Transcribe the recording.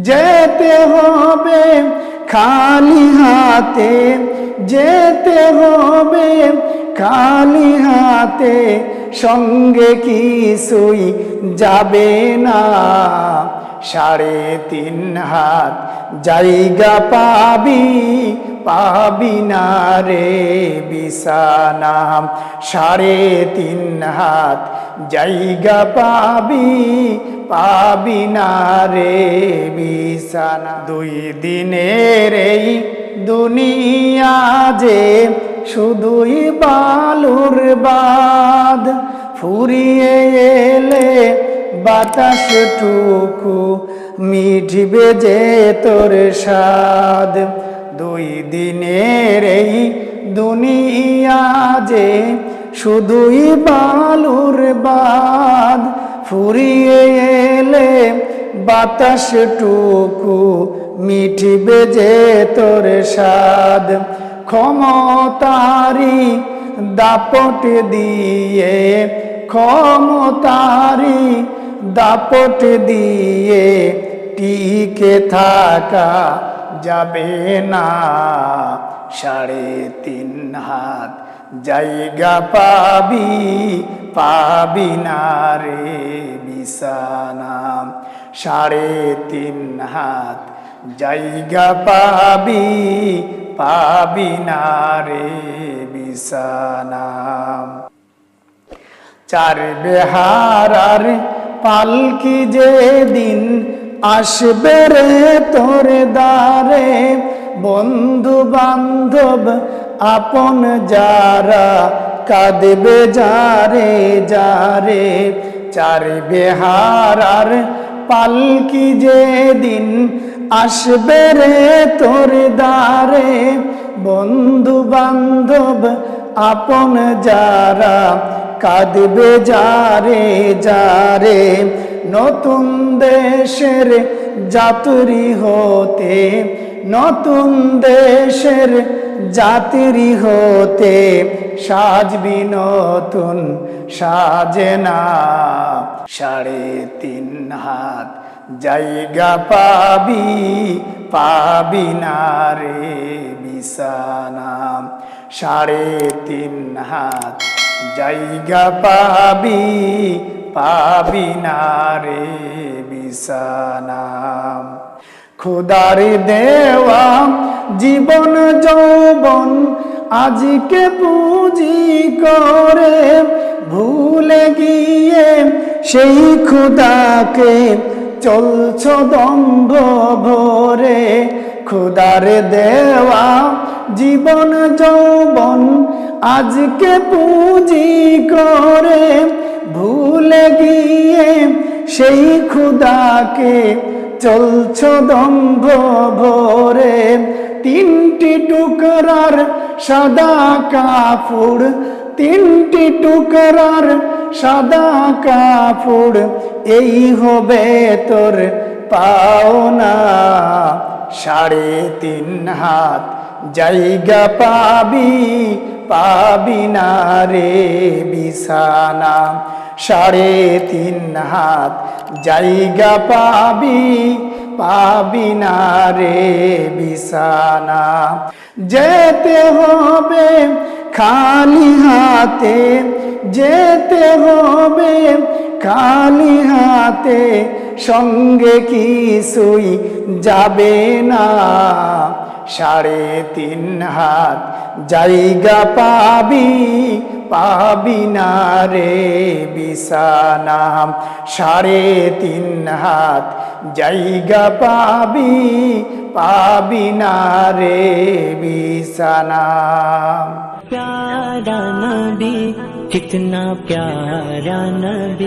যেতে হবে খালি হাতে, যেতে হবে খালি হাতে, সঙ্গে কিছুই যাবে না। 3.5 হাত জায়গা পাবি, পাবি না রে বিছানা। 3.5 হাত জায়গা পাবি, পাবি না রে বিছানা। 2 দিনের এই দুনিয়া যে শুধুই বালুর বাদ, ফুরিয়ে এলে বাতাসটুকু মিটবে যে তোর স্বাদ। 2 দিনের এই দুনিয়া যে শুধুই বালুর বাদ, ফুরিয়ে এলে বাতাসটুকু মিটবে যে তোর স্বাদ। ক্ষমতারি দাপট দিয়ে, ক্ষমতারি দাপট দিয়ে টিকে থাকা যাবে না। 3.5 হাত জায়গা পাবি, পাবি না রে বিছানা। 3.5 হাত জায়গা পাবি, পাবি না রে বিছানা। 4 বেহারার পালকি যেদিন আসবে রে তোর দ্বারে, বন্ধু বান্ধব আপন যারা কাঁদবে যারে যারে। 4 বেহারার পালকি যেদিন আসবে রে তোর দ্বারে, বন্ধু বান্ধব আপন যারা কাঁদবে যারে যারে। নতুন দেশের যাত্রী হতে, নতুন দেশের যাত্রী হতে, সাজবি নতুন সাজে না। 3.5 হাত জায়গা পাবি, পাবি না রে বিছানা। 3.5 হাত জায়গা পাবি, পাবি না রে বিছানা। খোদার দেওয়া জীবন যৌবন আজকে পুঁজি করে, ভুলে গিয়ে সেই খোদাকে চলছ দম্ভ ভরে। খোদার দেওয়া জীবন যৌবন আজকে পুঁজি করে, ভুলে গিয়ে সেই খোদাকে চলছ দম্ভ ভরে। 3টি টুকরার সাদা কাপড়, 3টি টুকরার সাদা কাপড়, এই হবে তোর পাওনা। 3.5 হাত জায়গা পাবি, পাবি না রে বিছানা। 3.5 হাত জায়গা পাবি, পাবি না রে বিছানা। যেতে হবে খালি হাতে, যেতে হবে খালি হাতে, সঙ্গে কিছুই যাবে না। 3.5 হাত জায়গা পাবি, পাবি না রে বিছানা। 3.5 হাত জায়গা পাবি, পাবি না রে বিছানা। प्यारा नबी, कितना प्यारा नबी।